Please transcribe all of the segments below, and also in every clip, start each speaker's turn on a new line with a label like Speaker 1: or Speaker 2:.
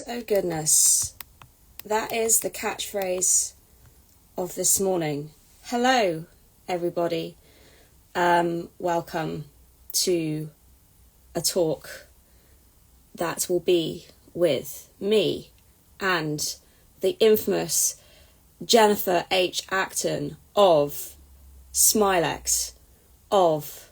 Speaker 1: Oh goodness, that is the catchphrase of this morning. Hello, everybody. Welcome to a talk that will be with me and the infamous Jennifer H. Acton of Smilex, of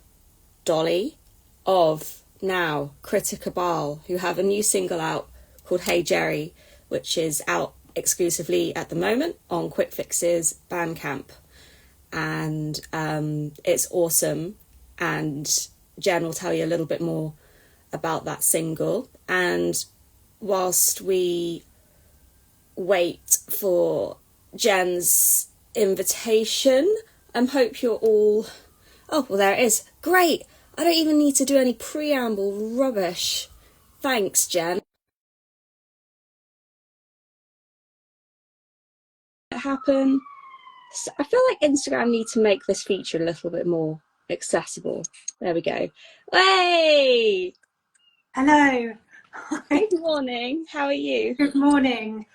Speaker 1: Dolly, of now Cabal, who have a new single out called Hey Jerry, which is out exclusively at the moment on Quick Fix's Bandcamp. And it's awesome. And Jen will tell you a little bit more about that single. And whilst we wait for Jen's invitation, I hope you're all... Oh, well, there it is. Great. I don't even need to do any preamble rubbish. Thanks, Jen. Happen. So I feel like Instagram needs to make this feature a little bit more accessible. There we go. Hey!
Speaker 2: Hello.
Speaker 1: Good morning. How are you?
Speaker 2: Good morning.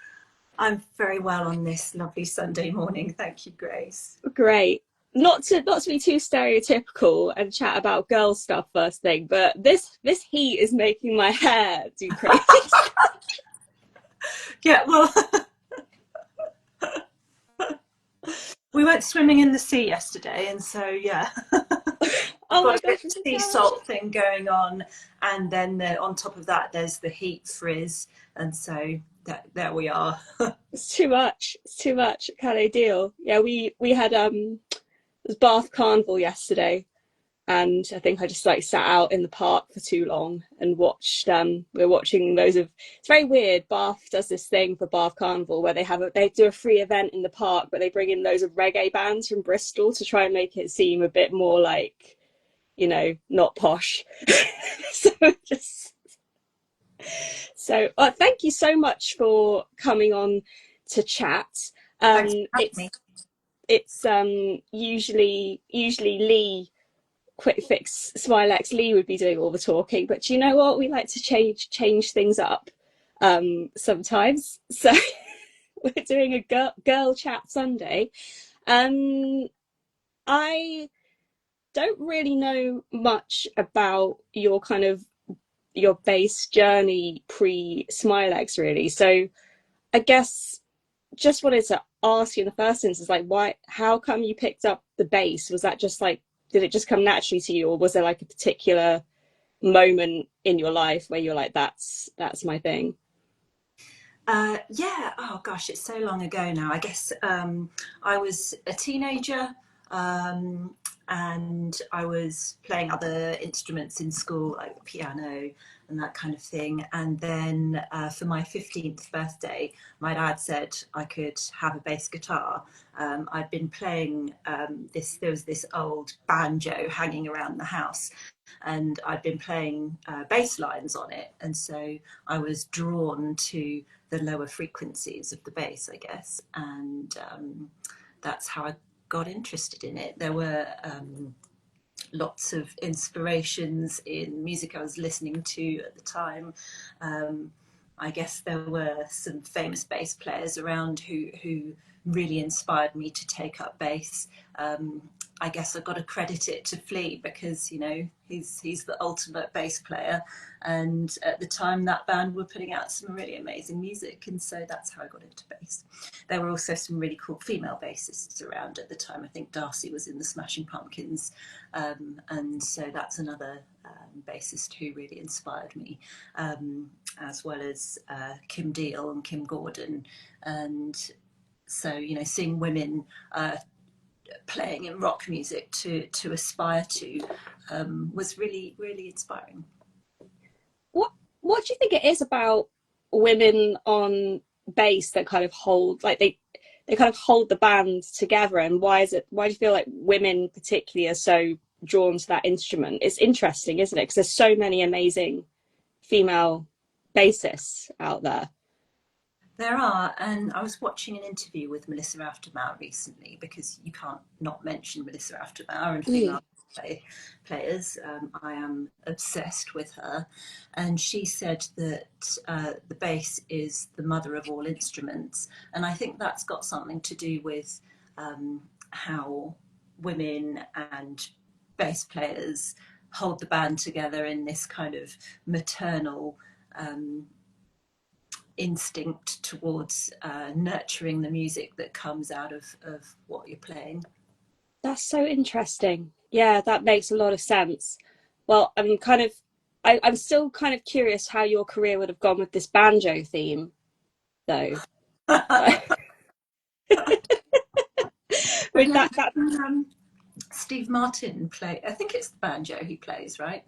Speaker 2: I'm very well on this lovely Sunday morning. Thank you, Grace.
Speaker 1: Great. Not to be too stereotypical and chat about girl stuff first thing, but this heat is making my hair do crazy.
Speaker 2: Yeah, well, we went swimming in the sea yesterday, and so yeah.
Speaker 1: Oh my
Speaker 2: got a
Speaker 1: gosh,
Speaker 2: bit of sea salt thing going on, and then on top of that, there's the heat frizz, and so there we are.
Speaker 1: It's too much. It's too much. Kind of deal. Yeah, we had it was Bath Carnival yesterday, and I think I just like sat out in the park for too long and watched. We're watching those of. It's very weird. Bath does this thing for Bath Carnival where they do a free event in the park, but they bring in loads of reggae bands from Bristol to try and make it seem a bit more like, you know, not posh. So thank you so much for coming on to chat.
Speaker 2: Thanks for having me.
Speaker 1: It's usually Lee, Quick Fix Smilex Lee would be doing all the talking, but you know what? We like to change things up sometimes. So we're doing a girl chat Sunday. I don't really know much about your bass journey pre-Smilex really. So I guess just wanted to ask you in the first instance, like, how come you picked up the bass? Was that just like, did it just come naturally to you, or was there like a particular moment in your life where you're like, that's my thing?
Speaker 2: Yeah, oh gosh, it's so long ago now. I guess I was a teenager, and I was playing other instruments in school, like piano and that kind of thing. And then for my 15th birthday, my dad said I could have a bass guitar. I'd been playing there was this old banjo hanging around the house, and I'd been playing bass lines on it. And so I was drawn to the lower frequencies of the bass, I guess. And that's how I got interested in it. There were lots of inspirations in music I was listening to at the time. I guess there were some famous bass players around who really inspired me to take up bass. I guess I've got to credit it to Flea because, you know, he's the ultimate bass player. And at the time, that band were putting out some really amazing music. And so that's how I got into bass. There were also some really cool female bassists around at the time. I think Darcy was in the Smashing Pumpkins. And so that's another bassist who really inspired me, as well as Kim Deal and Kim Gordon. And so, you know, seeing women playing in rock music to aspire to was really, really inspiring.
Speaker 1: What do you think it is about women on bass that kind of hold, like they kind of hold the band together, and why do you feel like women particularly are so drawn to that instrument? It's interesting, isn't it? Because there's so many amazing female bassists out there.
Speaker 2: There are, and I was watching an interview with Melissa Aftermath recently, because you can't not mention Melissa Aftermath and female players. I am obsessed with her, and she said that the bass is the mother of all instruments, and I think that's got something to do with how women and bass players hold the band together in this kind of maternal instinct towards nurturing the music that comes out of what you're playing.
Speaker 1: That's so interesting. Yeah, that makes a lot of sense. Well, I'm I'm still kind of curious how your career would have gone with this banjo theme, though. With that.
Speaker 2: Steve Martin play. I think it's the banjo he plays, right?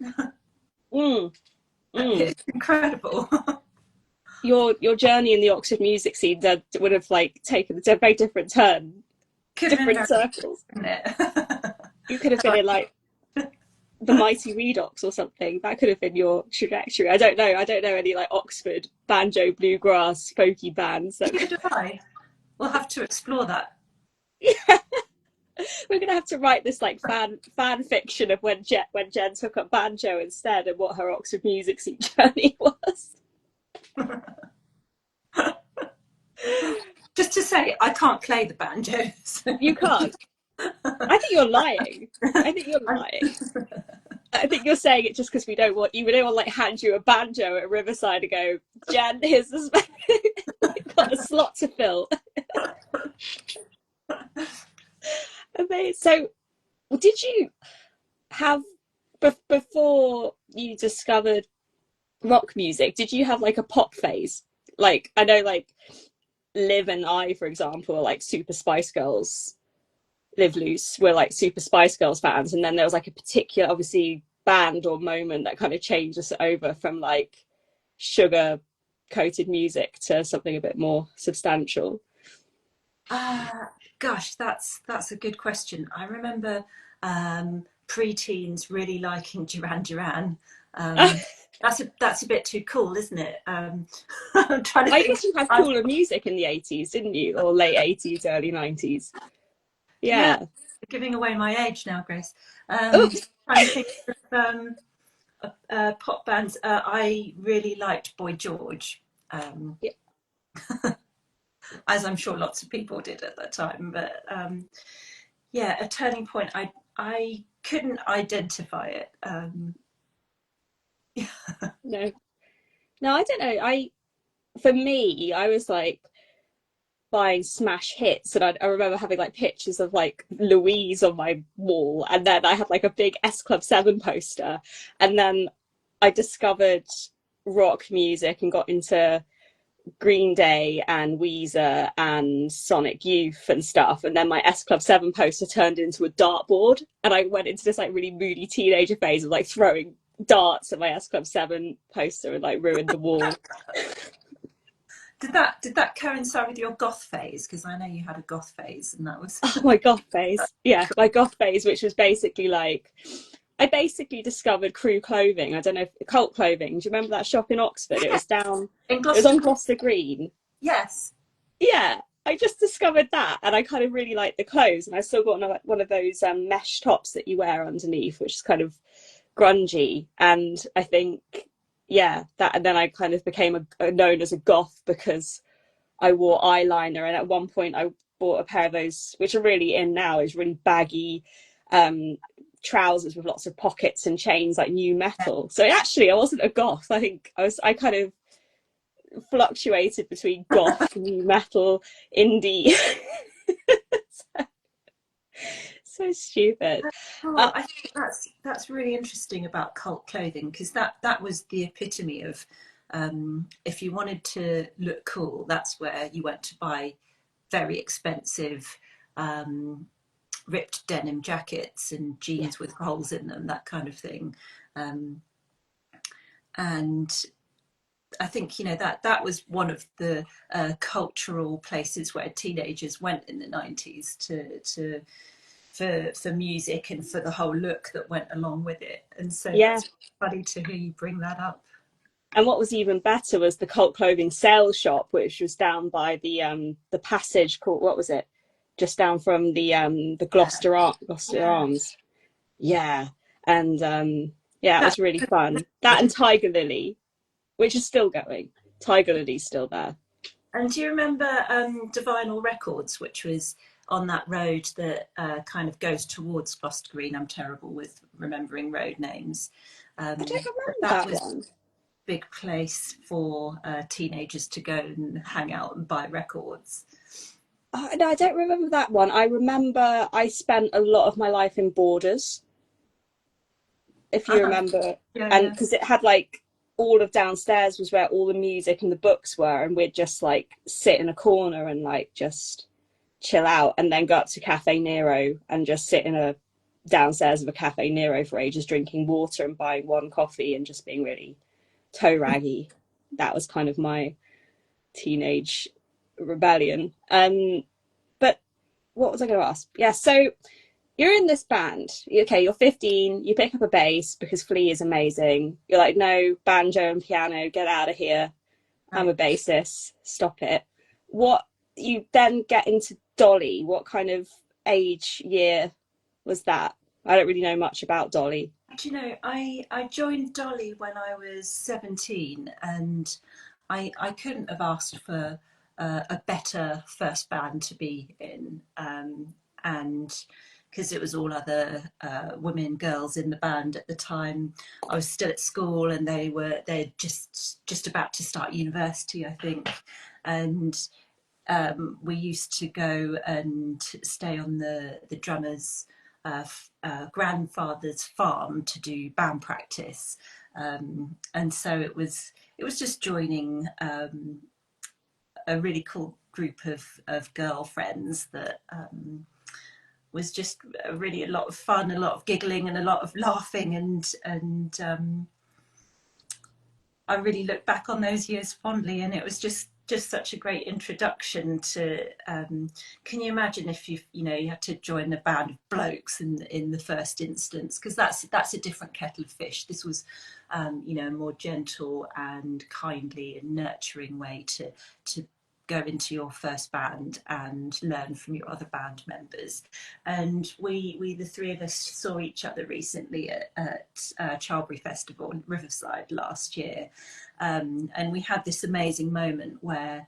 Speaker 1: Mm, mm.
Speaker 2: It's incredible.
Speaker 1: Your journey in the Oxford music scene would have like taken a very different turn, different circles. You could have been in like the Mighty Redox or something. That could have been your trajectory. I don't know. I don't know any like Oxford banjo bluegrass folky bands.
Speaker 2: Neither do I. We'll have to explore that.
Speaker 1: Yeah. We're gonna have to write this like fan fiction of when Jen took up banjo instead and what her Oxford music scene journey was.
Speaker 2: Just to say, I can't play the banjo. So.
Speaker 1: You can't. I think you're lying. I think you're lying. I think you're saying it just because we don't want like hand you a banjo at Riverside and go, Jen, here's this. You've got a slot to fill. Amazing. So, did you have before you discovered rock music? Did you have like a pop phase? Like I know, like Liv and I, for example, are like super Spice Girls. Live Loose were like super Spice Girls fans, and then there was like a particular, obviously, band or moment that kind of changed us over from like sugar coated music to something a bit more substantial.
Speaker 2: Gosh, that's a good question. I remember pre-teens really liking Duran Duran. That's a bit too cool, isn't it? I'm trying to
Speaker 1: I
Speaker 2: think.
Speaker 1: guess you had cooler music in the 80s, didn't you? Or late 80s, early 90s. Yeah.
Speaker 2: Giving away my age now, Grace. Trying to think of pop bands. I really liked Boy George.
Speaker 1: Yeah.
Speaker 2: As I'm sure lots of people did at that time. But yeah, a turning point. I couldn't identify it.
Speaker 1: No, I don't know. For me, I was like buying smash hits, and I remember having like pictures of like Louise on my wall, and then I had like a big S Club 7 poster, and then I discovered rock music and got into Green Day and Weezer and Sonic Youth and stuff, and then my S Club 7 poster turned into a dartboard, and I went into this like really moody teenager phase of like throwing darts at my S Club 7 poster and like ruined the wall.
Speaker 2: Did that coincide with your goth phase? Because I know you had a goth phase, and that was
Speaker 1: my goth phase. Yeah, my goth phase, which was basically like I basically discovered Crew clothing. I don't know if Cult Clothing. Do you remember that shop in Oxford? It was down. It was on Gloucester Green.
Speaker 2: Yes.
Speaker 1: Yeah, I just discovered that, and I kind of really liked the clothes. And I still got one of those mesh tops that you wear underneath, which is kind of grungy. And I think, yeah, that. And then I kind of became known as a goth because I wore eyeliner, and at one point I bought a pair of those, which are really in now, is really baggy trousers with lots of pockets and chains, like new metal. So actually I wasn't a goth. I think I kind of fluctuated between goth, new metal, indie. so stupid.
Speaker 2: I think that's really interesting about cult clothing, because that was the epitome of if you wanted to look cool, that's where you went to buy very expensive ripped denim jackets and jeans with holes in them, that kind of thing. And I think, that was one of the cultural places where teenagers went in the 90s for music and for the whole look that went along with it. And so it's funny to hear you bring that up.
Speaker 1: And what was even better was the Cult Clothing sales shop, which was down by the passage called, what was it? Just down from the Gloucester Arms. Yeah. And yeah, it
Speaker 2: That,
Speaker 1: was really fun. That and Tiger Lily, which is still going. Tiger Lily's still there.
Speaker 2: and do you remember Divinal Records, which was on that road that kind of goes towards Gloucester Green? I'm terrible with remembering road names.
Speaker 1: I don't
Speaker 2: But
Speaker 1: remember
Speaker 2: that
Speaker 1: that
Speaker 2: was
Speaker 1: one.
Speaker 2: big place for teenagers to go and hang out and buy records.
Speaker 1: No, I don't remember that one. I remember I spent a lot of my life in Borders, if you
Speaker 2: Uh-huh.
Speaker 1: remember,
Speaker 2: Yeah,
Speaker 1: and
Speaker 2: yeah.
Speaker 1: because it had like all of downstairs was where all the music and the books were, and we'd just like sit in a corner and like just chill out, and then go up to Cafe Nero and just sit in a downstairs of a Cafe Nero for ages, drinking water and buying one coffee and just being really toe raggy. That was kind of my teenage rebellion. But what was I going to ask? Yeah, so you're in this band. Okay, you're 15. You pick up a bass because Flea is amazing. You're like, no, banjo and piano, get out of here. I'm
Speaker 2: Right.
Speaker 1: a bassist. Stop it. What you then get into Dolly? What kind of age year was that? I don't really know much about Dolly.
Speaker 2: Do you know, I joined Dolly when I was 17, and I couldn't have asked for a better first band to be in. And because it was all other women, girls in the band at the time. I was still at school, and they're just about to start university, I think. And we used to go and stay on the drummer's grandfather's farm to do band practice, and so it was just joining a really cool group of girlfriends that was just really a lot of fun, a lot of giggling, and a lot of laughing, and I really look back on those years fondly, and it was just such a great introduction to. Can you imagine if you had to join a band of blokes in the first instance, because that's a different kettle of fish. This was, a more gentle and kindly and nurturing way to go into your first band and learn from your other band members. And we the three of us saw each other recently at Chilbury Festival in Riverside last year, and we had this amazing moment where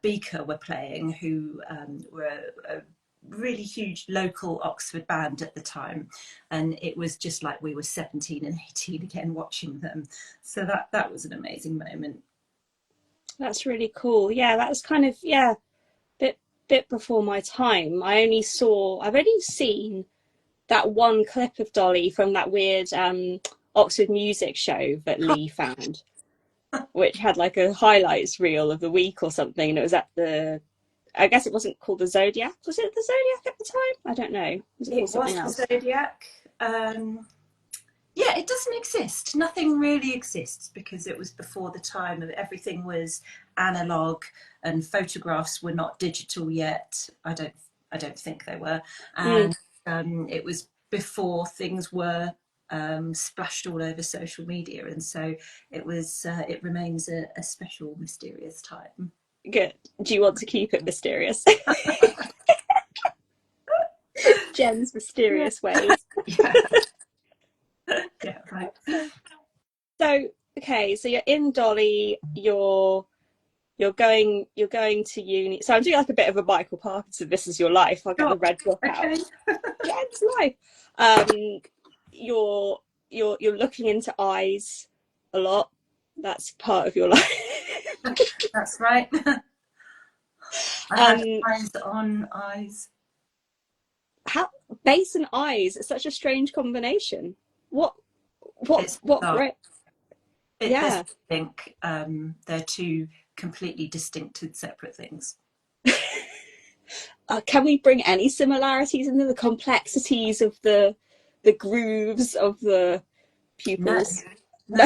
Speaker 2: Beaker were playing, who were a really huge local Oxford band at the time, and it was just like we were 17 and 18 again watching them. So that was an amazing moment.
Speaker 1: That's really cool. Yeah, that was kind of bit before my time. I've only seen that one clip of Dolly from that weird Oxford music show that Lee found, which had like a highlights reel of the week or something, and it was at the. I guess it wasn't called the Zodiac. Was it the Zodiac at the time? I don't know. Was it called
Speaker 2: It
Speaker 1: something
Speaker 2: was the
Speaker 1: else?
Speaker 2: Zodiac. Yeah, it doesn't exist. Nothing really exists because it was before the time of everything was analog, and photographs were not digital yet. I don't think they were,
Speaker 1: Mm.
Speaker 2: and it was before things were splashed all over social media, and so it remains a special, mysterious time.
Speaker 1: Good. Do you want to keep it mysterious? Jen's
Speaker 2: Yeah,
Speaker 1: mysterious ways.
Speaker 2: yeah, yeah, right.
Speaker 1: So okay, so you're in Dolly. You're going to uni. So I'm doing like a bit of a Michael Parkinson. This is your life. I'll get
Speaker 2: Sure.
Speaker 1: the red book out.
Speaker 2: Okay.
Speaker 1: Jen's life. Um, you're you're looking into eyes a lot. That's part of your life.
Speaker 2: That's right. I had
Speaker 1: um,
Speaker 2: eyes on eyes.
Speaker 1: how bass and eyes is such a strange combination. What
Speaker 2: It's
Speaker 1: what
Speaker 2: bizarre.
Speaker 1: great.
Speaker 2: There's,
Speaker 1: Yeah.
Speaker 2: I think they're two completely distinct and separate things.
Speaker 1: Can we bring any similarities into the complexities of the grooves of the
Speaker 2: No,
Speaker 1: pupils? No.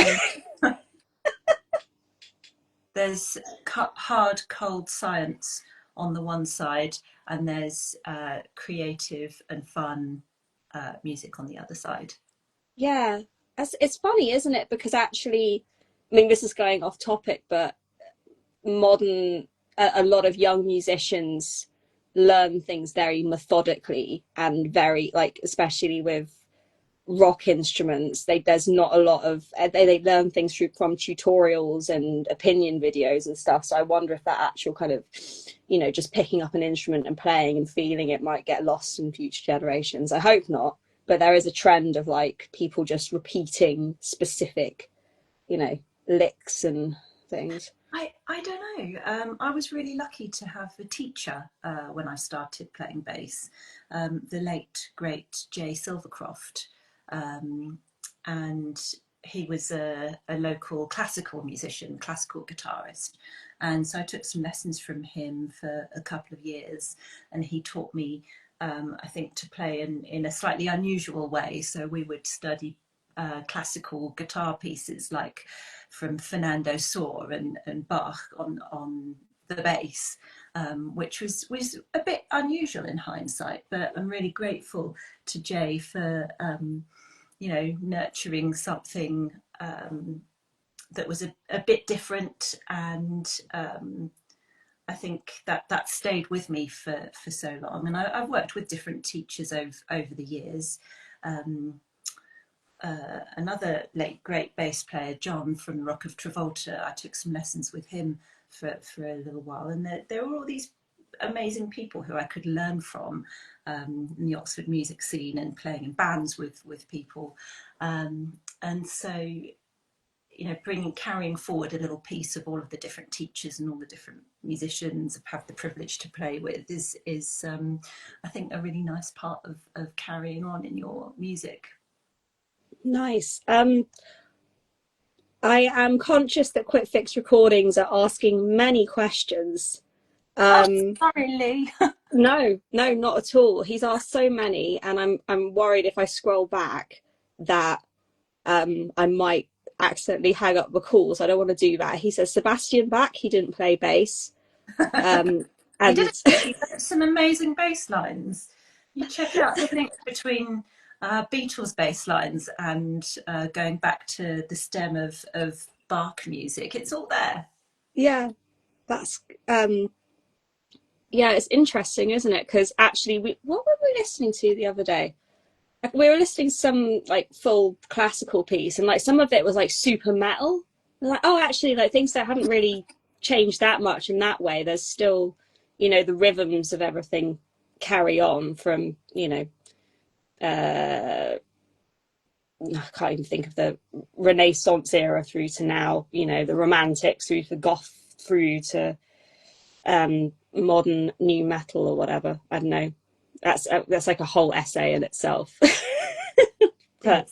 Speaker 2: no. There's hard, cold science on the one side, and there's creative and fun music on the other side.
Speaker 1: Yeah, it's funny, isn't it? Because actually, I mean, this is going off topic, but modern a lot of young musicians learn things very methodically and very like, especially with rock instruments, there's not a lot of they learn things from tutorials and opinion videos and stuff. So I wonder if that actual kind of, you know, just picking up an instrument and playing and feeling it might get lost in future generations. I hope not, but there is a trend of like people just repeating specific, you know, licks and things.
Speaker 2: I don't know. I was really lucky to have a teacher when I started playing bass, the late great Jay Silvercroft, and he was a local classical musician, classical guitarist, and so I took some lessons from him for a couple of years, and he taught me, I think, to play in a slightly unusual way. So we would study classical guitar pieces like from Fernando Sor and Bach on the bass, which was a bit unusual in hindsight, but I'm really grateful to Jay for you know, nurturing something that was a bit different, and I think that stayed with me for so long. And I've worked with different teachers over the years. Another late great bass player, John from the Rock of Travolta, I took some lessons with him for a little while, and there were all these amazing people who I could learn from in the Oxford music scene and playing in bands with people, and so, you know, carrying forward a little piece of all of the different teachers and all the different musicians I've had the privilege to play with is I think a really nice part of carrying on in your music.
Speaker 1: Nice. I am conscious that Quick Fix recordings are asking many questions.
Speaker 2: Oh, sorry, Lee.
Speaker 1: No, not at all. He's asked so many, and I'm worried if I scroll back that I might accidentally hang up the call. So I don't want to do that. He says Sebastian Bach, he didn't play bass.
Speaker 2: He did
Speaker 1: And
Speaker 2: actually some amazing bass lines. You check out the link between Beatles bass lines and going back to the stem of Bach music. It's all there.
Speaker 1: yeah, that's yeah, it's interesting, isn't it? Because actually, what were we listening to the other day? We were listening to some like full classical piece, and like some of it was like super metal. Like, oh, actually, like things that haven't really changed that much in that way. There's still, you know, the rhythms of everything carry on from, you know, I can't even think of the Renaissance era through to now. You know, the Romantics through to Goth through to modern new metal or whatever. I don't know. That's like a whole essay in itself. But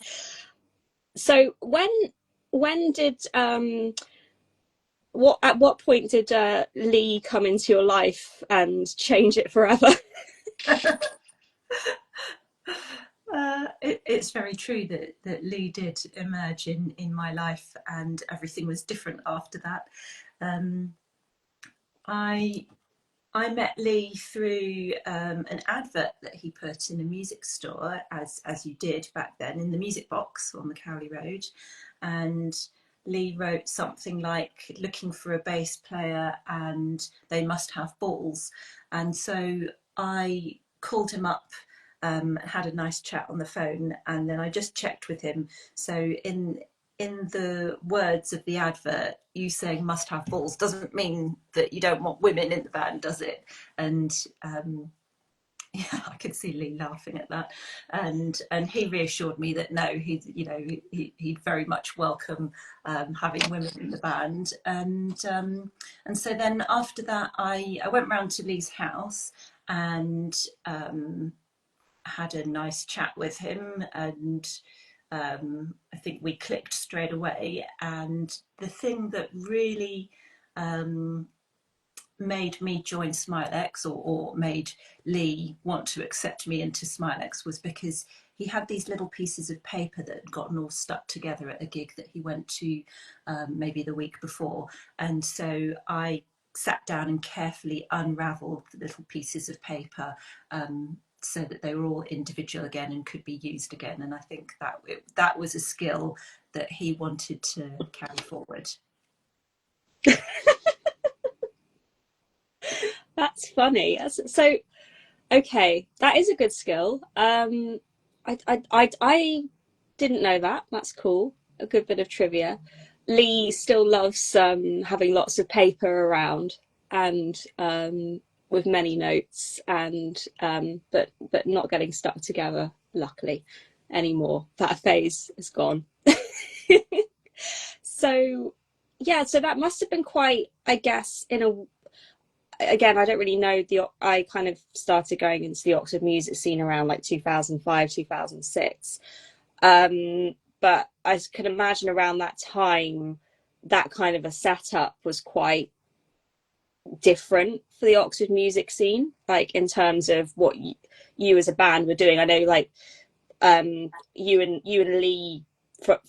Speaker 1: so when did at what point did Lee come into your life and change it forever?
Speaker 2: It's very true that Lee did emerge in my life, and everything was different after that. I I met Lee through an advert that he put in a music store, as you did back then, in the music box on the Cowley Road, and Lee wrote something like looking for a bass player and they must have balls. And so I called him up, had a nice chat on the phone, and then I just checked with him. So in the words of the advert, you saying must have balls doesn't mean that you don't want women in the band, does it? And yeah, I could see Lee laughing at that, and he reassured me that no, he'd very much welcome having women in the band, and so then after that, I went round to Lee's house and had a nice chat with him, and I think we clicked straight away. And the thing that really made me join Smilex, or made Lee want to accept me into Smilex, was because he had these little pieces of paper that had gotten all stuck together at a gig that he went to maybe the week before. And so I sat down and carefully unravelled the little pieces of paper, so that they were all individual again and could be used again. And I think that was a skill that he wanted to carry forward.
Speaker 1: That's funny. So okay, that is a good skill. I Didn't know that. That's cool. A good bit of trivia. Lee still loves having lots of paper around and with many notes and but not getting stuck together, luckily, anymore. That phase is gone. So yeah, so that must have been quite, I guess, in a again, I don't really know I kind of started going into the Oxford music scene around like 2005, 2006. But I can imagine around that time, that kind of a setup was quite different for the Oxford music scene, like in terms of what you as a band were doing. I know, like you and Lee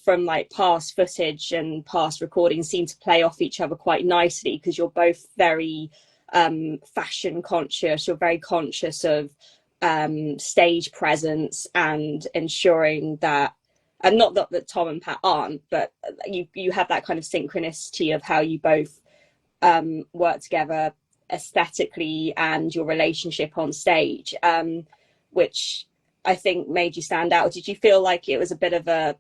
Speaker 1: from like past footage and past recordings seem to play off each other quite nicely because you're both very fashion conscious. You're very conscious of stage presence and ensuring that, and not that Tom and Pat aren't, but you have that kind of synchronicity of how you both work together aesthetically and your relationship on stage, which I think made you stand out. Did you feel like it was a bit of a,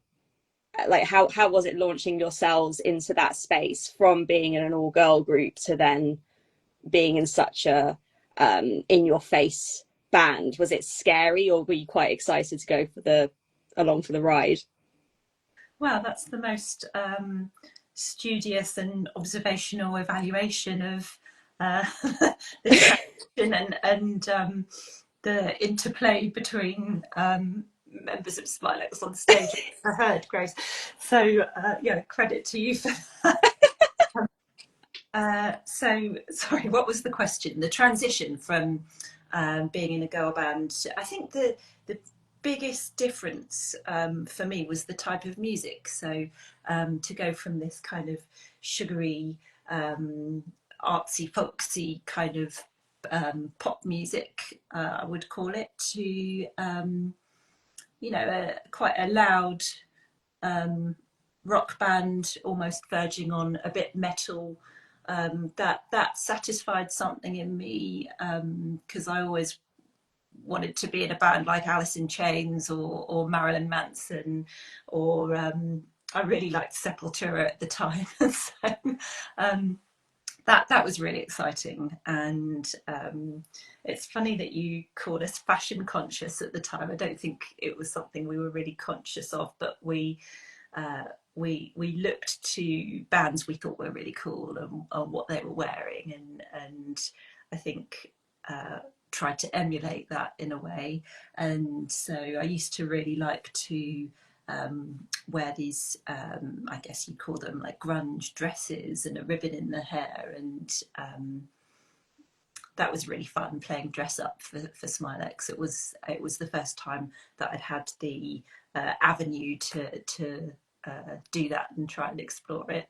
Speaker 1: like, how was it launching yourselves into that space from being in an all girl group to then being in such a in your face band? Was it scary, or were you quite excited to go along for the ride?
Speaker 2: Well, that's the most studious and observational evaluation of the transition and the interplay between members of Smilex on stage I heard, Grace. So yeah, credit to you for that. So sorry, what was the question? The transition from being in a girl band. I think the biggest difference for me was the type of music. So to go from this kind of sugary, artsy, folksy kind of pop music, I would call it, to quite a loud rock band, almost verging on a bit metal. That satisfied something in me because I always wanted to be in a band like Alice in Chains or Marilyn Manson, or I really liked Sepultura at the time. So that was really exciting. And it's funny that you called us fashion conscious at the time. I don't think it was something we were really conscious of, but we looked to bands we thought were really cool and what they were wearing, and I think tried to emulate that in a way. And so I used to really like to wear these, I guess you call them like grunge dresses and a ribbon in the hair, and that was really fun playing dress up for Smilex. It was the first time that I'd had the avenue to do that and try and explore it.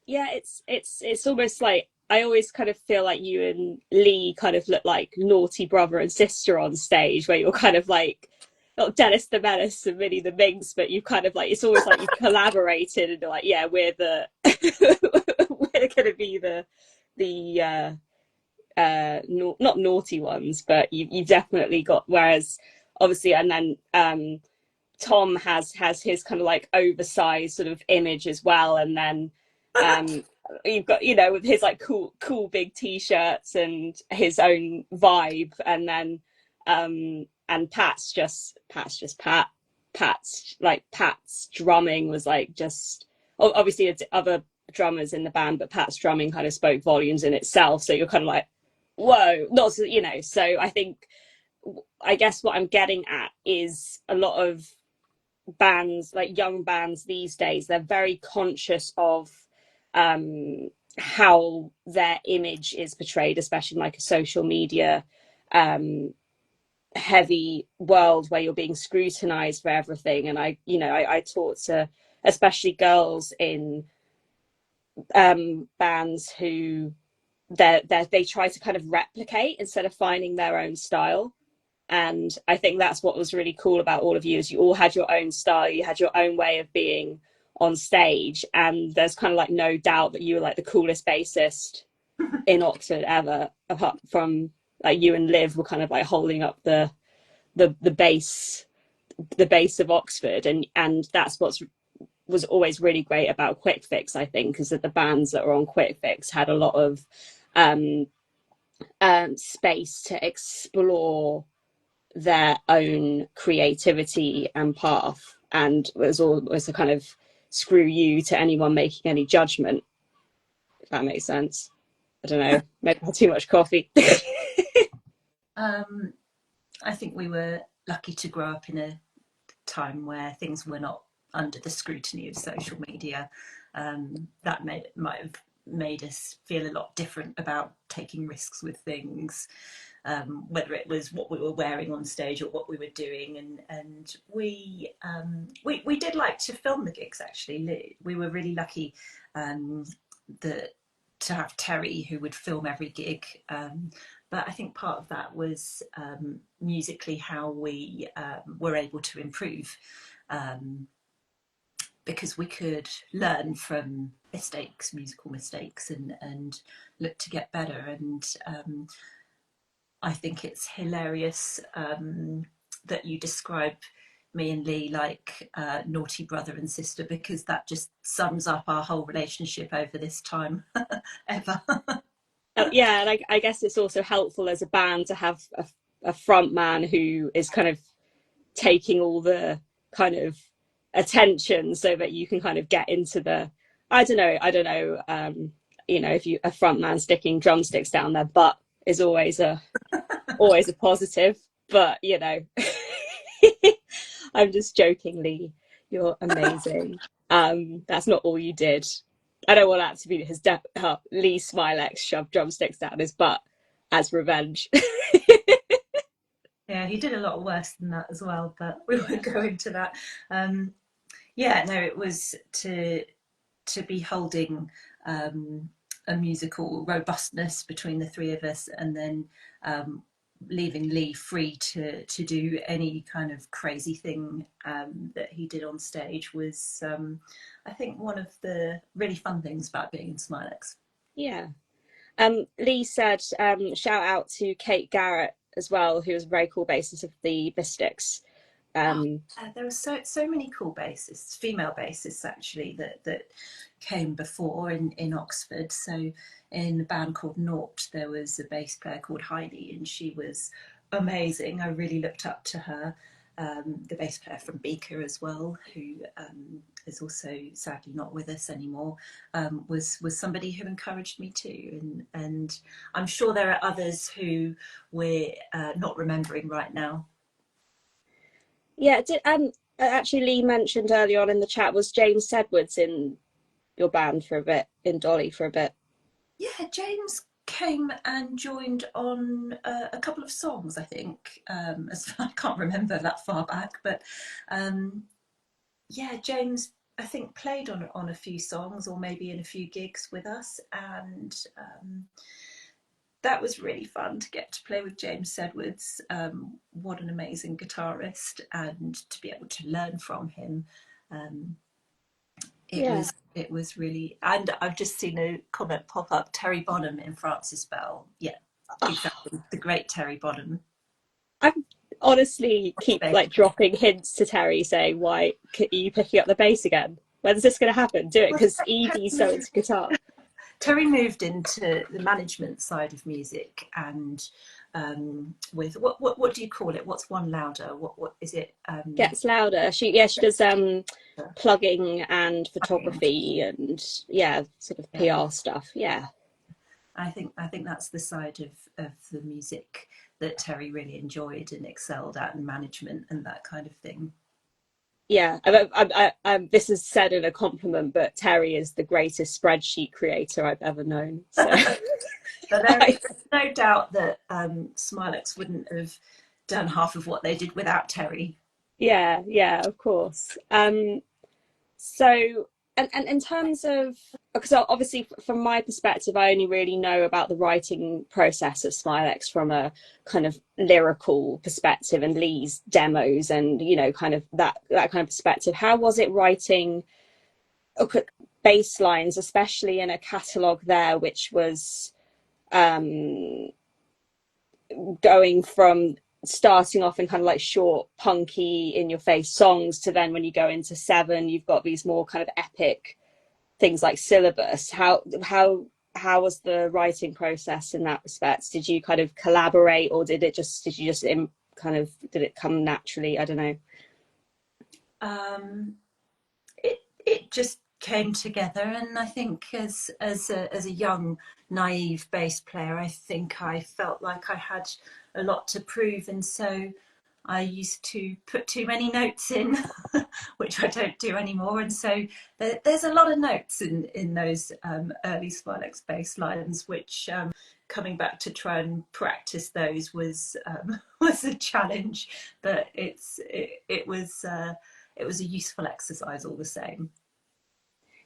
Speaker 1: Yeah, it's almost like, I always kind of feel like you and Lee kind of look like naughty brother and sister on stage, where you're kind of like, not Dennis the Menace and Minnie the Minx, but you kind of like, it's always like you collaborated and you're like, yeah, we're the we're gonna be the not naughty ones, but you've definitely got, whereas obviously, and then Tom has his kind of like oversized sort of image as well, and then you've got, with his like cool big t-shirts and his own vibe, and then and Pat's drumming was like, just obviously it's other drummers in the band, but Pat's drumming kind of spoke volumes in itself, so you're kind of like, whoa, not so I guess what I'm getting at is a lot of bands, like young bands these days, they're very conscious of how their image is portrayed, especially in like a social media heavy world where you're being scrutinized for everything. And I talk to especially girls in bands who they try to kind of replicate instead of finding their own style. And I think that's what was really cool about all of you, is you all had your own style, you had your own way of being on stage, and there's kind of like no doubt that you were like the coolest bassist in Oxford ever, apart from like you and Liv were kind of like holding up the bass the base of Oxford, and that's was always really great about Quick Fix, I think, is that the bands that were on Quick Fix had a lot of space to explore their own creativity and path, and was always a kind of screw you to anyone making any judgment, if that makes sense. I don't know, maybe I had too much coffee.
Speaker 2: I think we were lucky to grow up in a time where things were not under the scrutiny of social media. That might have made us feel a lot different about taking risks with things, whether it was what we were wearing on stage or what we were doing. And we did like to film the gigs, actually. We were really lucky to have Terry, who would film every gig. But I think part of that was musically how we were able to improve, because we could learn from mistakes, musical mistakes, and look to get better. And I think it's hilarious that you describe me and Lee like naughty brother and sister, because that just sums up our whole relationship over this time ever.
Speaker 1: Yeah, and I guess it's also helpful as a band to have a front man who is kind of taking all the kind of attention, so that you can kind of get into the I don't know if you a front man sticking drumsticks down their butt is always a positive, but I'm just jokingly, you're amazing. That's not all you did. I don't want that to be his Lee Smilex shoved drumsticks down his butt as revenge.
Speaker 2: Yeah, he did a lot worse than that as well, but we won't go into that. Yeah, no, it was to be holding a musical robustness between the three of us, and then leaving Lee free to do any kind of crazy thing that he did on stage was, I think, one of the really fun things about being in Smilex.
Speaker 1: Yeah. Lee said, shout out to Kate Garrett as well, who was a very cool bassist of the Mystics.
Speaker 2: There were so many cool bassists, female bassists actually, that came before in Oxford. So in a band called Naught, there was a bass player called Heidi, and she was amazing. I really looked up to her. The bass player from Beaker as well, who is also sadly not with us anymore, was somebody who encouraged me too. And I'm sure there are others who we're not remembering right now.
Speaker 1: Yeah, actually Lee mentioned early on in the chat, was James Sedgwoods in your band for a bit, in Dolly for a bit?
Speaker 2: Yeah, James came and joined on a couple of songs, I think. I can't remember that far back, but yeah, James, I think, played on a few songs, or maybe in a few gigs with us, and that was really fun to get to play with James Sedgwoods. What an amazing guitarist, and to be able to learn from him. It was really, and I've just seen a comment pop up, Terry Bonham in Francis Bell. Yeah, exactly, the great Terry Bonham.
Speaker 1: I honestly keep like dropping hints to Terry saying, why are you picking up the bass again? When's this going to happen? Do it, because Evie's so into guitar.
Speaker 2: Terry moved into the management side of music, and with what do you call it? What's one louder? What is it?
Speaker 1: Gets Louder. She does plugging and photography and sort of PR stuff. Yeah.
Speaker 2: I think that's the side of the music that Terry really enjoyed and excelled at, and management and that kind of thing.
Speaker 1: Yeah, this is said in a compliment, but Terry is the greatest spreadsheet creator I've ever known. So.
Speaker 2: But there is no doubt that Smilex wouldn't have done half of what they did without Terry.
Speaker 1: Yeah, of course. So, and in terms of, because obviously from my perspective, I only really know about the writing process of Smilex from a kind of lyrical perspective, and Lee's demos, and kind of that kind of perspective. How was it writing bass lines, especially in a catalogue there, which was going from starting off in kind of like short, punky, in your face songs, to then when you go into Seven, you've got these more kind of epic things like Syllabus. How was the writing process in that respect? Did you kind of collaborate, or did it just did you just kind of did it come naturally? I don't know.
Speaker 2: It just came together, and I think as a young naive bass player, I think I felt like I had a lot to prove, and so I used to put too many notes in, which I don't do anymore. And so there's a lot of notes in those early Smilex bass lines, which coming back to try and practice those was was a challenge, but it was a useful exercise all the same.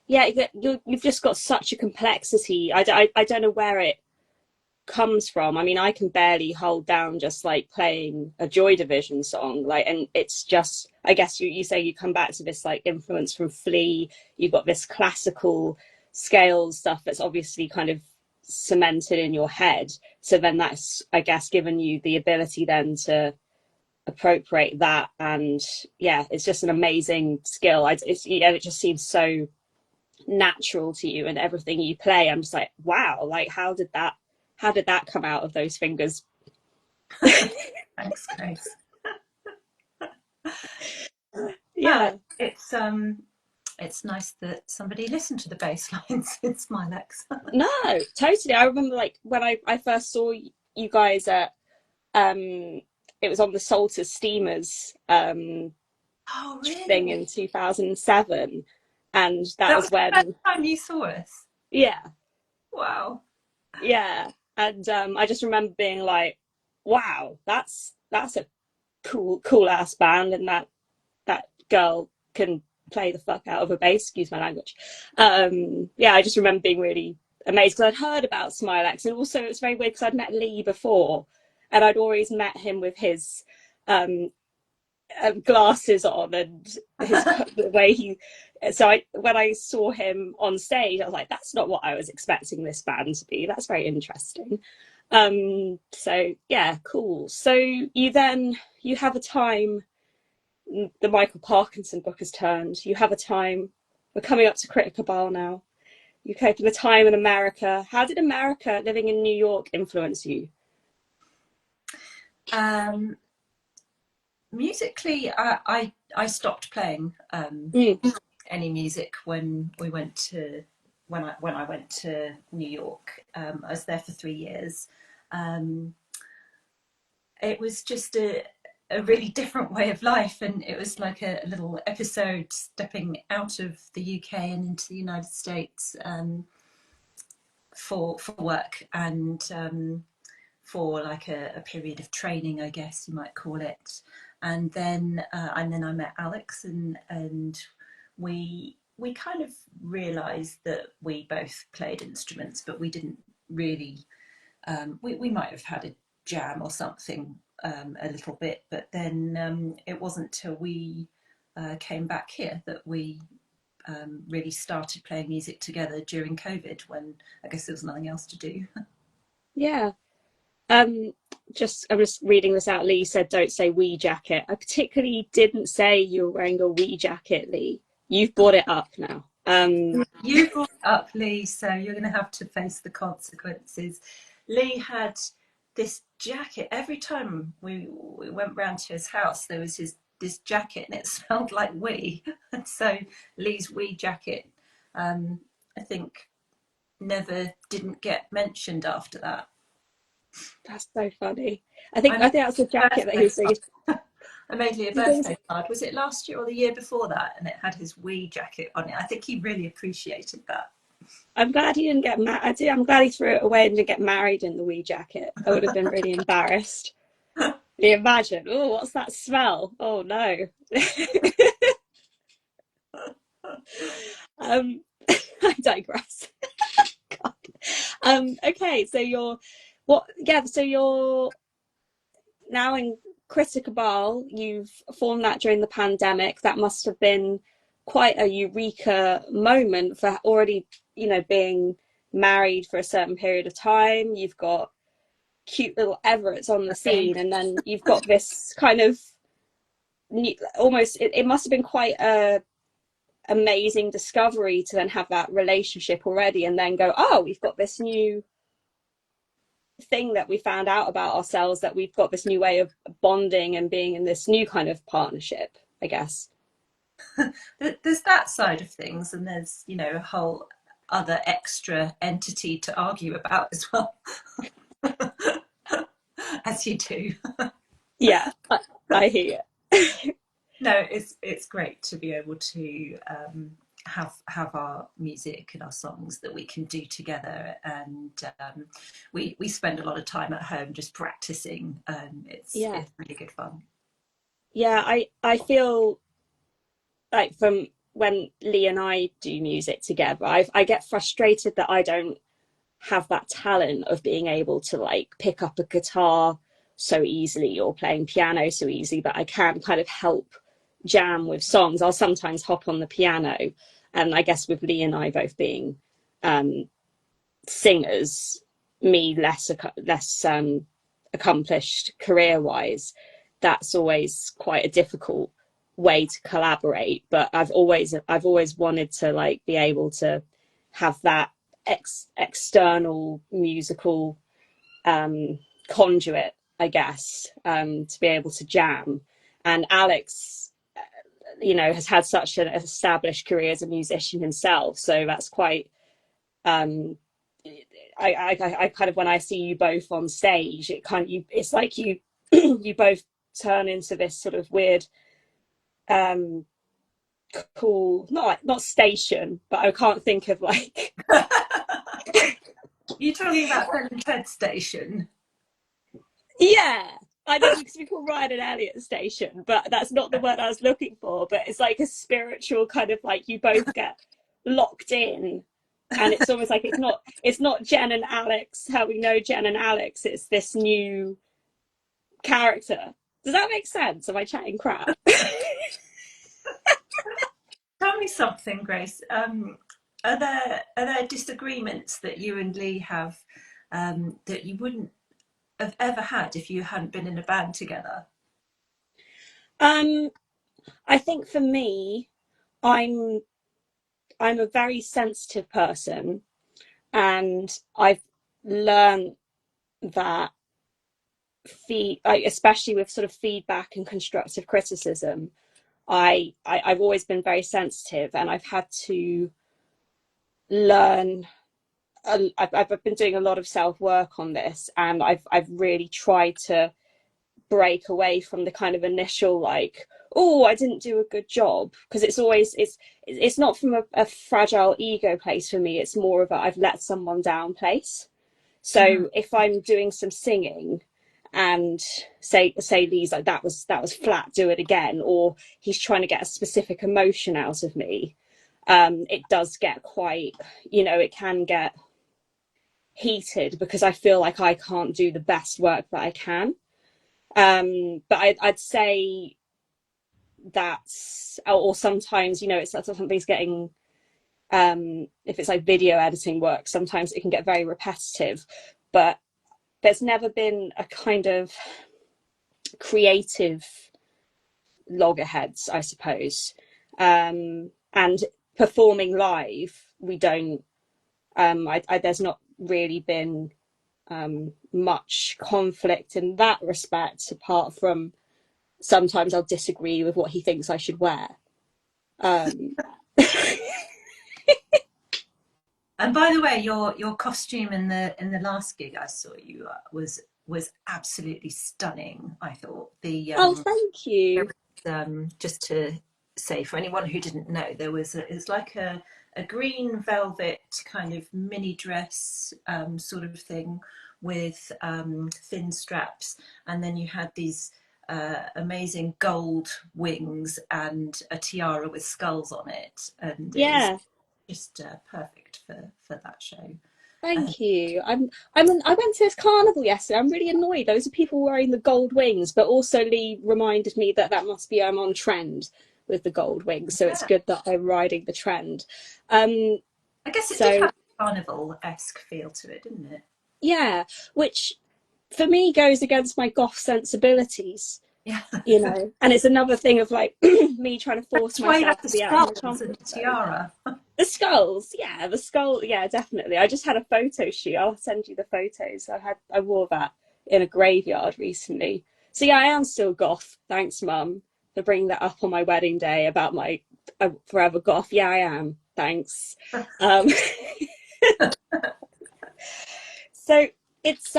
Speaker 1: Yeah, you've just got such a complexity. I don't know where it comes from. I mean, I can barely hold down just like playing a Joy Division song, like, and it's just, I guess you say you come back to this like influence from Flea. You've got this classical scales stuff that's obviously kind of cemented in your head, so then that's, I guess, given you the ability then to appropriate that. And yeah, it's just an amazing skill. Yeah, it just seems so natural to you and everything you play. I'm just like, wow, like how did that come out of those fingers?
Speaker 2: Thanks, Grace.
Speaker 1: Yeah.
Speaker 2: It's nice that somebody listened to the bass lines in Smilex.
Speaker 1: No, totally. I remember like when I first saw you guys at um it was on the Salters Steamers
Speaker 2: Oh,
Speaker 1: thing
Speaker 2: really?
Speaker 1: in 2007, and that
Speaker 2: That
Speaker 1: was
Speaker 2: was the first
Speaker 1: when,
Speaker 2: time you saw us?
Speaker 1: yeah,
Speaker 2: Wow.
Speaker 1: yeah. And I just remember being like, wow, that's a cool ass band, and that girl can play the fuck out of a bass, excuse my language. Yeah, I just remember being really amazed because I'd heard about Smilex, and also it was very weird because I'd met Lee before, and I'd always met him with his um, glasses on and his the way he. So when I saw him on stage, I was like, "That's not what I was expecting this band to be. That's very interesting." So yeah, cool. So you have a time, the Michael Parkinson book has turned. You have a time. We're coming up to Cabal now. You're taking a time in America. How did America, living in New York, influence you?
Speaker 2: Um, musically, I stopped playing
Speaker 1: Mm.
Speaker 2: any music when we went to when I went to New York. I was there for 3 years. Um, it was just a really different way of life, and it was like a little episode stepping out of the UK and into the United States for work and for like a period of training, I guess you might call it. And then I met Alex, and we kind of realised that we both played instruments, but we didn't really. We might have had a jam or something a little bit, but then it wasn't till we came back here that we really started playing music together during COVID, when I guess there was nothing else to do.
Speaker 1: Yeah. Um, I'm just reading this out. Lee said, "Don't say we jacket." I particularly didn't say you were wearing a we jacket, Lee. You've brought it up now.
Speaker 2: You brought it up, Lee, so you're going to have to face the consequences. Lee had this jacket. Every time we went round to his house, there was this jacket, and it smelled like wee. And so Lee's wee jacket, I think, never didn't get mentioned after that.
Speaker 1: That's so funny.
Speaker 2: I
Speaker 1: I
Speaker 2: made
Speaker 1: think that's the
Speaker 2: a
Speaker 1: jacket that he
Speaker 2: birthday
Speaker 1: was saying.
Speaker 2: card. I made Lee a birthday card. Was it last year or the year before that? And it had his wee jacket on it. I think he really appreciated that.
Speaker 1: I'm glad he didn't get married. I'm glad he threw it away and didn't get married in the wee jacket. I would have been really embarrassed. Can you imagine? Oh, what's that smell? Oh no. um, I digress. God. Okay, so you're what? Yeah, so you're now in Cabal. You've formed that during the pandemic. That must have been quite a eureka moment for already, being married for a certain period of time. You've got cute little Everetts on the
Speaker 2: Okay.
Speaker 1: scene, and then you've got this kind of almost, it must have been quite a amazing discovery to then have that relationship already, and then go, oh, we've got this new thing that we found out about ourselves, that we've got this new way of bonding and being in this new kind of partnership, I guess.
Speaker 2: There's that side of things, and there's, you know, a whole other extra entity to argue about as well, as you do.
Speaker 1: Yeah, I hear you.
Speaker 2: No, it's great to be able to have our music and our songs that we can do together, and we spend a lot of time at home just practicing.
Speaker 1: Yeah,
Speaker 2: It's really good fun.
Speaker 1: yeah, I feel like from when Lee and I do music together, I get frustrated that I don't have that talent of being able to like pick up a guitar so easily or playing piano so easily, but I can kind of help jam with songs. I'll sometimes hop on the piano, and I guess with Lee and I both being um, singers, me less accomplished career wise, that's always quite a difficult way to collaborate. But I've always wanted to like be able to have that external musical conduit, I guess, to be able to jam. And Alex, has had such an established career as a musician himself, so that's quite. Um, I kind of, when I see you both on stage, it's like you you both turn into this sort of weird, um, cool, not station, but I can't think of like.
Speaker 2: You're talking about Pen and Ted Station.
Speaker 1: Yeah, I know, because we call Ryan and Elliot station, but that's not the word I was looking for. But it's like a spiritual kind of like you both get locked in, and it's almost like it's not Jen and Alex how we know Jen and Alex. It's this new character. Does that make sense? Am I chatting crap?
Speaker 2: Tell me something, Grace. Are there disagreements that you and Lee have that you wouldn't have ever had if you hadn't been in a band together?
Speaker 1: um, I think for me, I'm I'm a very sensitive person, and I've learned that especially with sort of feedback and constructive criticism, I've always been very sensitive, and I've had to learn. I've been doing a lot of self work on this, and I've really tried to break away from the kind of initial like, oh, I didn't do a good job, because it's not from a fragile ego place for me. It's more of a I've let someone down place.
Speaker 2: Mm.
Speaker 1: So if I'm doing some singing and say Lee's like, that was flat, do it again, or he's trying to get a specific emotion out of me, it does get quite, it can get heated, because I feel like I can't do the best work that I can. But I'd say that's, or sometimes, it's like something's getting, if it's like video editing work, sometimes it can get very repetitive. But there's never been a kind of creative loggerheads, I suppose. And performing live, we don't. There's not really been much conflict in that respect, apart from sometimes I'll disagree with what he thinks I should wear. Um,
Speaker 2: And by the way, your costume in the last gig I saw you was absolutely stunning. I thought
Speaker 1: oh, thank
Speaker 2: there
Speaker 1: you.
Speaker 2: was, just to say for anyone who didn't know, it's like a green velvet kind of mini dress sort of thing with thin straps, and then you had these amazing gold wings and a tiara with skulls on it, and it was
Speaker 1: Yeah,
Speaker 2: just perfect for that show. Uh,
Speaker 1: thank you. I went to this carnival yesterday. I'm really annoyed. Those are people wearing the gold wings, but also Lee reminded me that must be I'm on trend with the gold wings. So it's
Speaker 2: yeah,
Speaker 1: good that I'm riding the trend. Um,
Speaker 2: I guess it did
Speaker 1: so
Speaker 2: have a carnival-esque feel to it, didn't it?
Speaker 1: yeah, which for me goes against my goth sensibilities,
Speaker 2: Yeah.
Speaker 1: you know. And it's another thing of like me trying to force
Speaker 2: That's why you
Speaker 1: myself
Speaker 2: have the
Speaker 1: to be out of my
Speaker 2: skulls and
Speaker 1: comfort
Speaker 2: the
Speaker 1: zone.
Speaker 2: tiara.
Speaker 1: The skulls, yeah, the skull, yeah, definitely. I just had a photo shoot. I'll send you the photos. I wore that in a graveyard recently. So yeah, I am still goth. Thanks, Mum, for bringing that up on my wedding day about my forever goth. Yeah, I am. Thanks. Um, so it's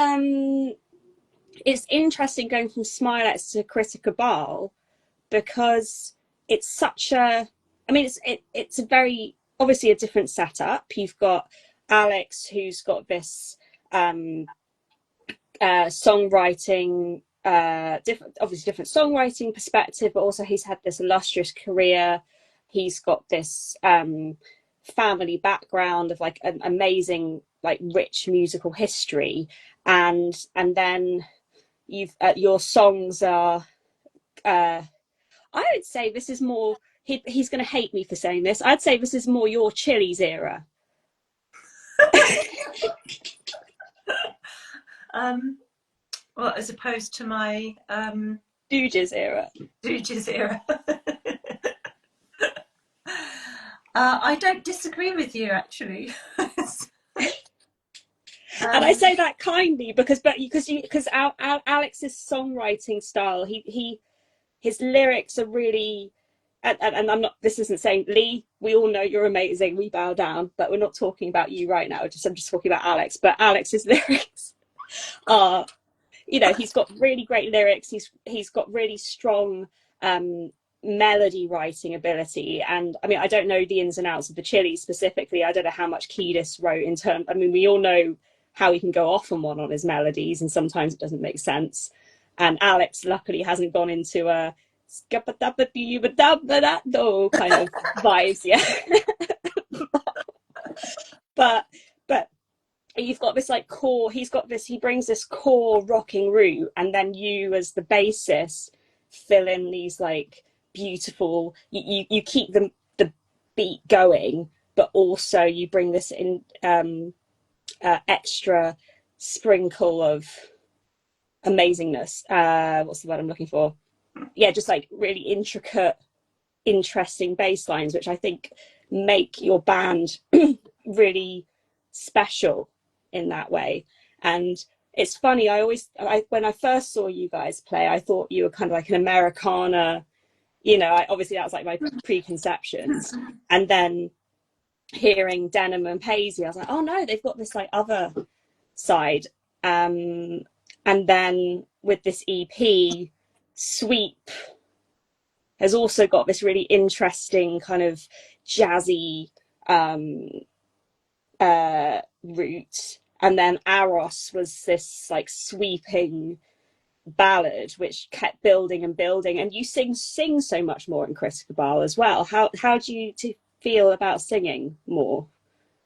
Speaker 1: interesting going from Smilex to Critic Cabal because it's such a, I mean, it's a very obviously a different setup. You've got Alex, who's got this um, songwriting, different songwriting perspective, but also he's had this illustrious career. He's got this family background of like an amazing, like rich musical history, and then you've your songs are. I would say this is more. He's going to hate me for saying this. I'd say this is more your Chili's era.
Speaker 2: Well, as opposed to my
Speaker 1: Stooges era.
Speaker 2: Stooges era. I don't disagree with you, actually.
Speaker 1: And I say that kindly because Alex's songwriting style, his lyrics are really, and I'm not. This isn't saying Lee. We all know you're amazing. We bow down, but we're not talking about you right now. I'm just talking about Alex. But Alex's lyrics are, you know, he's got really great lyrics. He's got really strong melody writing ability. And I mean, I don't know the ins and outs of the Chili's specifically. I don't know how much Kiedis wrote in terms. I mean, we all know how he can go off on one on his melodies, and sometimes it doesn't make sense. And Alex luckily hasn't gone into a kind of vibes, yeah. but you've got this like core, he brings this core rocking root, and then you as the bassist fill in these like beautiful, you keep the beat going, but also you bring this in extra sprinkle of amazingness. What's the word I'm looking for? Yeah, just like really intricate, interesting bass lines, which I think make your band really special in that way. And it's funny, when I first saw you guys play, I thought you were kind of like an Americana, you know, obviously that was like my preconceptions. And then hearing Denim and Paisley, I was like, oh no, they've got this like other side. And then with this EP, Sweep has also got this really interesting kind of jazzy route. And then Aros was this like sweeping ballad which kept building and building. And you sing so much more in Chris Cabal as well. How do you feel about singing more?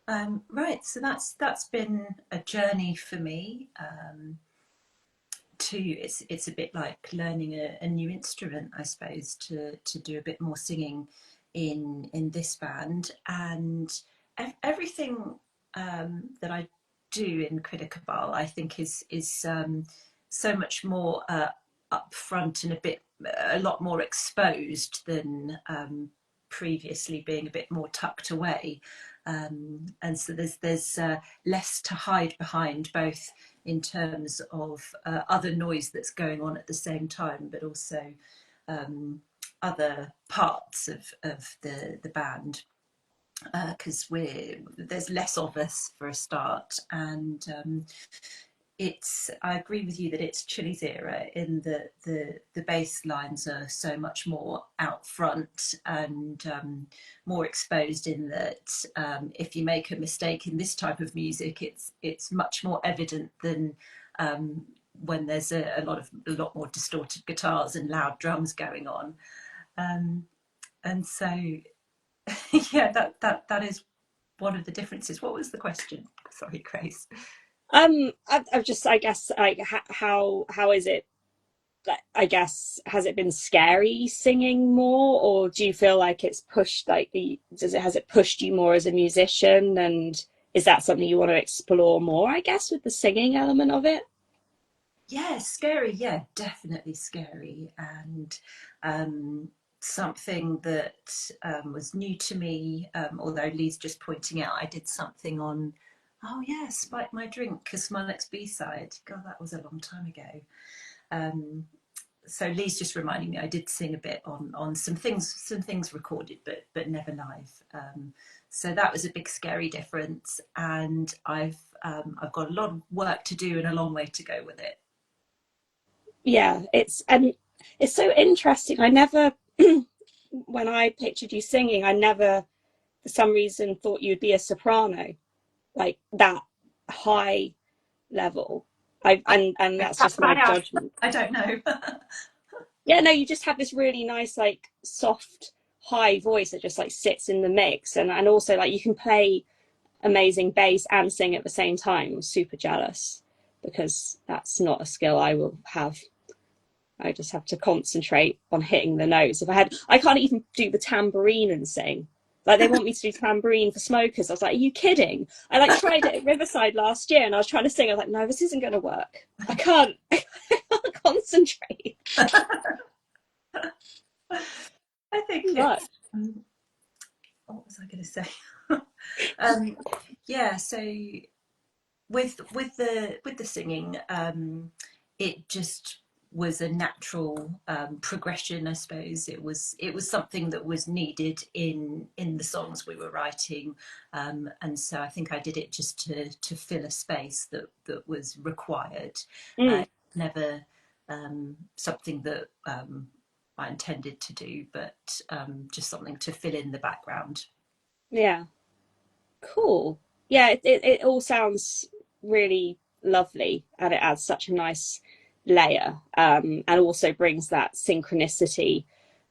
Speaker 2: Right, so that's been a journey for me. Too, it's a bit like learning a new instrument, I suppose, to do a bit more singing in this band. And everything that I do in Critic Cabal, I think is so much more upfront and a lot more exposed than previously being a bit more tucked away. And so there's less to hide behind, both in terms of other noise that's going on at the same time, but also other parts of the band, because there's less of us for a start. And I agree with you that it's Chili's era in that the bass lines are so much more out front and more exposed, in that if you make a mistake in this type of music, it's much more evident than when there's a lot more distorted guitars and loud drums going on. And so yeah, that is one of the differences. What was the question? Sorry, Grace.
Speaker 1: I guess, like, how is it? I guess, has it been scary singing more, or do you feel like it's pushed, like has it pushed you more as a musician, and is that something you want to explore more? I guess with the singing element of it.
Speaker 2: Yeah, scary. Yeah, definitely scary, and something that was new to me. Although Lee's just pointing out, I did something on. Oh yeah, Spike My Drink, a Smollett's B-side. God, that was a long time ago. So Lee's just reminding me I did sing a bit on some things recorded, but never live. So that was a big scary difference, and I've got a lot of work to do and a long way to go with it.
Speaker 1: Yeah, it's so interesting. I never, when I pictured you singing, I never, for some reason, thought you'd be a soprano, like that high level. And that's
Speaker 2: Perhaps
Speaker 1: just
Speaker 2: I
Speaker 1: my
Speaker 2: have.
Speaker 1: judgment.
Speaker 2: I don't know.
Speaker 1: Yeah, no, you just have this really nice, like soft, high voice that just like sits in the mix, and also like you can play amazing bass and sing at the same time. I'm super jealous because that's not a skill I will have. I just have to concentrate on hitting the notes. I can't even do the tambourine and sing. Like they want me to do tambourine for smokers. I was like, are you kidding? I like tried it at Riverside last year, and I was trying to sing. I was like, no, this isn't going to work. I can't. I can't concentrate.
Speaker 2: I think
Speaker 1: Right.
Speaker 2: it's. What was I going to say? um, yeah. So with the singing, it just was a natural progression, I suppose. It was something that was needed in the songs we were writing, and so I think I did it just to fill a space that was required.
Speaker 1: Mm,
Speaker 2: Never something that I intended to do, but just something to fill in the background.
Speaker 1: yeah. Cool. Yeah, it all sounds really lovely, and it adds such a nice layer, and also brings that synchronicity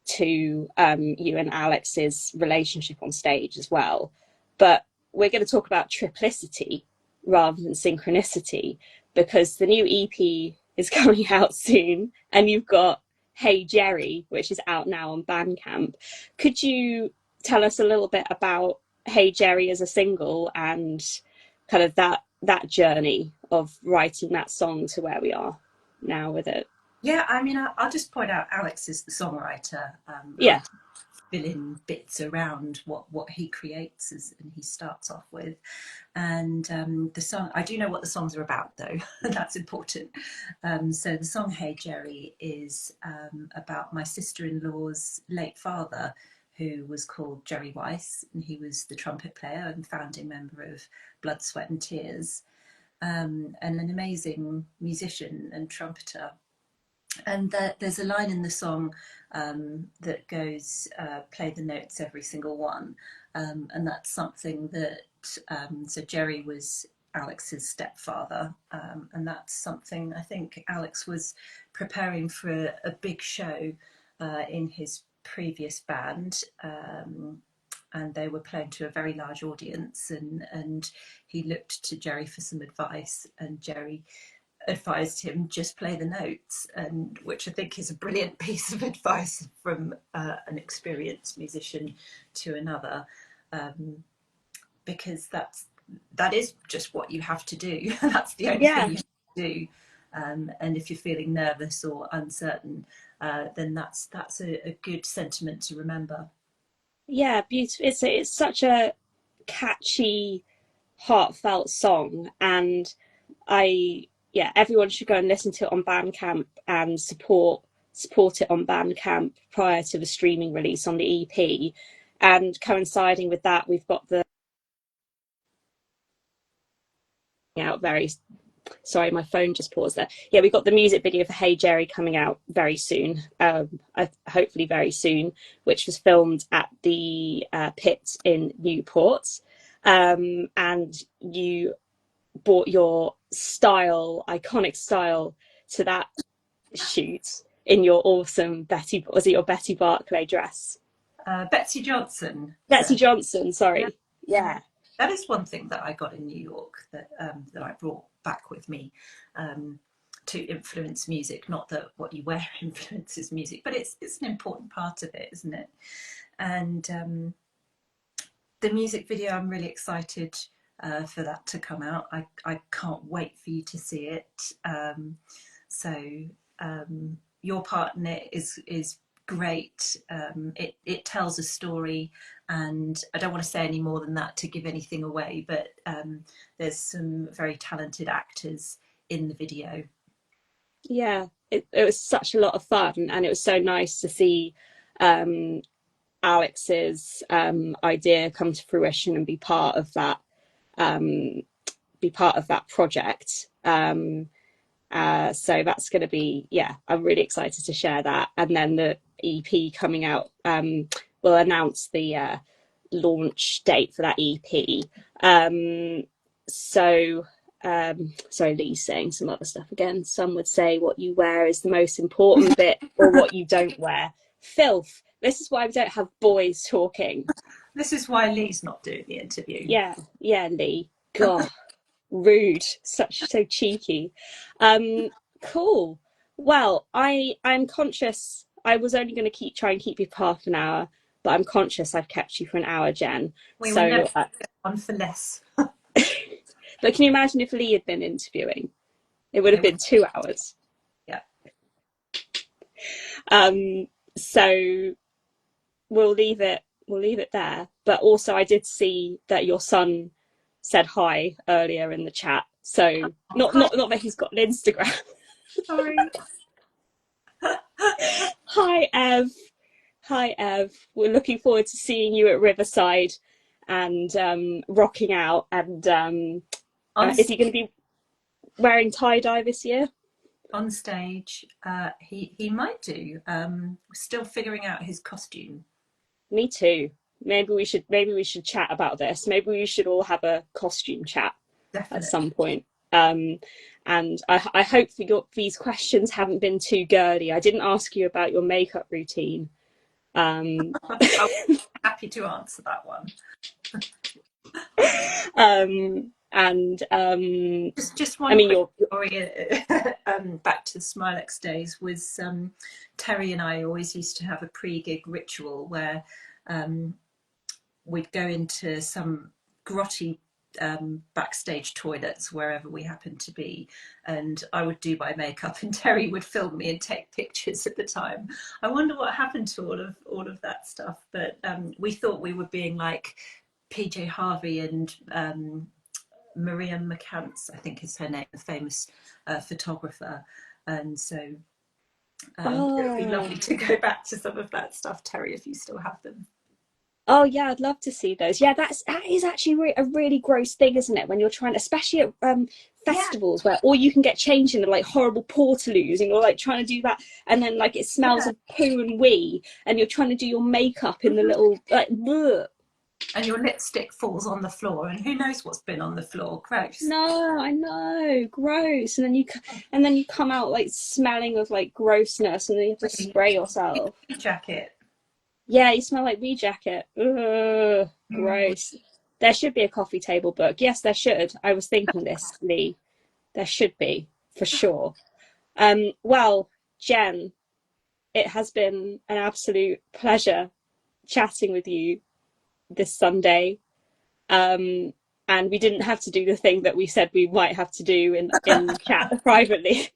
Speaker 1: to you and Alex's relationship on stage as well. But we're going to talk about triplicity rather than synchronicity, because the new EP is coming out soon, and you've got Hey Jerry, which is out now on Bandcamp. Could you tell us a little bit about Hey Jerry as a single and kind of that journey of writing that song to where we are now with it?
Speaker 2: Yeah, I mean, I'll just point out Alex is the songwriter. I
Speaker 1: Yeah.
Speaker 2: fill in bits around what he creates and he starts off with. And the song, I do know what the songs are about though. That's important. So the song Hey Jerry is about my sister-in-law's late father, who was called Jerry Weiss, and he was the trumpet player and founding member of Blood, Sweat and Tears, and an amazing musician and trumpeter. And there's a line in the song that goes, play the notes, every single one. And that's something that, so Jerry was Alex's stepfather. And that's something I think Alex was preparing for a big show in his previous band. And they were playing to a very large audience, and he looked to Jerry for some advice, and Jerry advised him just play the notes, and which I think is a brilliant piece of advice from an experienced musician to another, um, because that is just what you have to do. That's the only thing
Speaker 1: Yeah.
Speaker 2: you have to do. And if you're feeling nervous or uncertain, then that's a good sentiment to remember.
Speaker 1: Yeah, beautiful. It's such a catchy, heartfelt song, and yeah, everyone should go and listen to it on Bandcamp and support it on Bandcamp prior to the streaming release on the EP. And coinciding with that, we've got the out very sorry, my phone just paused there. Yeah, we've got the music video for Hey Jerry coming out very soon, hopefully very soon, which was filmed at the pit in Newport. And you brought your iconic style to that shoot in your awesome was it your Betty Barclay dress?
Speaker 2: Betsy Johnson.
Speaker 1: Betsy Johnson,
Speaker 2: Yeah,
Speaker 1: sorry.
Speaker 2: yeah.
Speaker 1: Yeah.
Speaker 2: That is one thing that I got in New York that I brought back with me, to influence music. Not that what you wear influences music, but it's an important part of it, isn't it? And the music video, I'm really excited for that to come out. I can't wait for you to see it. So your part in it is great. It tells a story, and I don't want to say any more than that to give anything away, but there's some very talented actors in the video.
Speaker 1: Yeah, it was such a lot of fun, and it was so nice to see Alex's idea come to fruition and be part of that, project. So that's going to be, yeah, I'm really excited to share that. And then the EP coming out, we'll announce the launch date for that EP. Sorry, Lee's saying some other stuff again. Some would say what you wear is the most important bit, or what you don't wear. Filth. This is why we don't have boys talking.
Speaker 2: This is why Lee's not doing the interview.
Speaker 1: Yeah, Lee. God, rude. So cheeky. Cool. Well, I'm conscious. I was only going to try and keep you for half an hour, but I'm conscious I've kept you for an hour, Jen.
Speaker 2: We will never get on for less.
Speaker 1: But can you imagine if Lee had been interviewing? It would have been 2 hours.
Speaker 2: Yeah.
Speaker 1: So we'll leave it there. But also, I did see that your son said hi earlier in the chat. So not that he's got an Instagram.
Speaker 2: Sorry.
Speaker 1: Hi, Ev. We're looking forward to seeing you at Riverside and rocking out. And is he going to be wearing tie-dye this year?
Speaker 2: On stage, he might do. Still figuring out his costume.
Speaker 1: Me too. Maybe we should chat about this. Maybe we should all have a costume chat. Definitely. At some point. And I hope these questions haven't been too girly. I didn't ask you about your makeup routine.
Speaker 2: I'm happy to answer that one. Just one story back to the Smilex days was Terry and I always used to have a pre-gig ritual where we'd go into some grotty backstage toilets wherever we happened to be, and I would do my makeup and Terry would film me and take pictures at the time. I wonder what happened to all of that stuff, but we thought we were being like PJ Harvey and Maria McCants, I think is her name, the famous photographer, and so it would be lovely to go back to some of that stuff, Terry, if you still have them.
Speaker 1: Oh yeah, I'd love to see those. Yeah, that is actually a really gross thing, isn't it? When you're trying, especially at festivals, where all you can get changed in the like horrible portaloos, and you're like trying to do that, and then like it smells of poo and wee, and you're trying to do your makeup in the little like. Bleh.
Speaker 2: And your lipstick falls on the floor, and who knows what's been on the floor? Gross.
Speaker 1: No, I know, gross. And then you come out like smelling of like grossness, and then you have to spray yourself.
Speaker 2: Jacket.
Speaker 1: Yeah, you smell like wee jacket. Ugh, gross. There should be a coffee table book. Yes, there should. I was thinking this, Lee. There should be, for sure. Well, Jen, it has been an absolute pleasure chatting with you this Sunday. And we didn't have to do the thing that we said we might have to do in chat privately,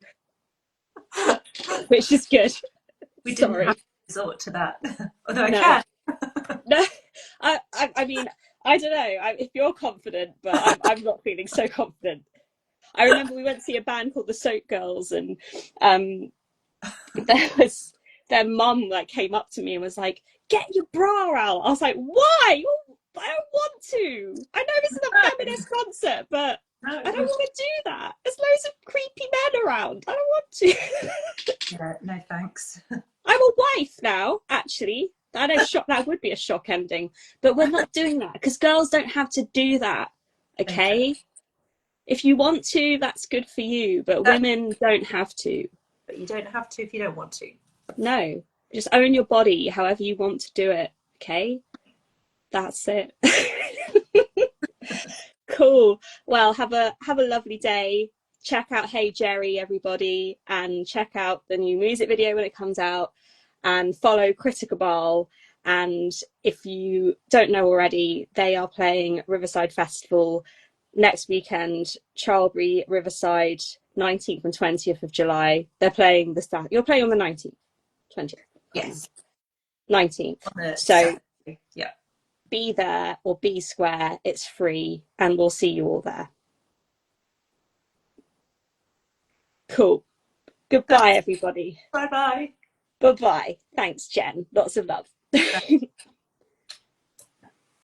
Speaker 1: which is good.
Speaker 2: We didn't have to resort to that, although I can.
Speaker 1: No, I mean, I don't know if you're confident, but I'm not feeling so confident. I remember we went to see a band called the Soap Girls, and their mum like came up to me and was like, "Get your bra out." I was like, "Why? I don't want to. I know this is a feminist concert, but I don't want to do that. There's loads of creepy men around. I don't want to."
Speaker 2: Yeah, no thanks.
Speaker 1: I'm a wife now, actually. I know that would be a shock ending, but we're not doing that because girls don't have to do that. Okay? If you want to, that's good for you, but women don't have to.
Speaker 2: But you don't have to if you don't want to.
Speaker 1: No, just own your body however you want to do it. Okay? That's it. Cool. Well, have a lovely day. Check out Hey Jerry, everybody, and check out the new music video when it comes out, and follow Cabal. And if you don't know already, they are playing Riverside Festival next weekend, Charlbury, Riverside, 19th and 20th of July. They're playing you're playing on the 19th, 20th.
Speaker 2: Yes.
Speaker 1: 19th.
Speaker 2: On the
Speaker 1: So
Speaker 2: Saturday. Yeah.
Speaker 1: be there or be square. It's free, and we'll see you all there. Cool. Goodbye, everybody.
Speaker 2: Bye bye.
Speaker 1: Bye bye. Thanks, Jen. Lots of love.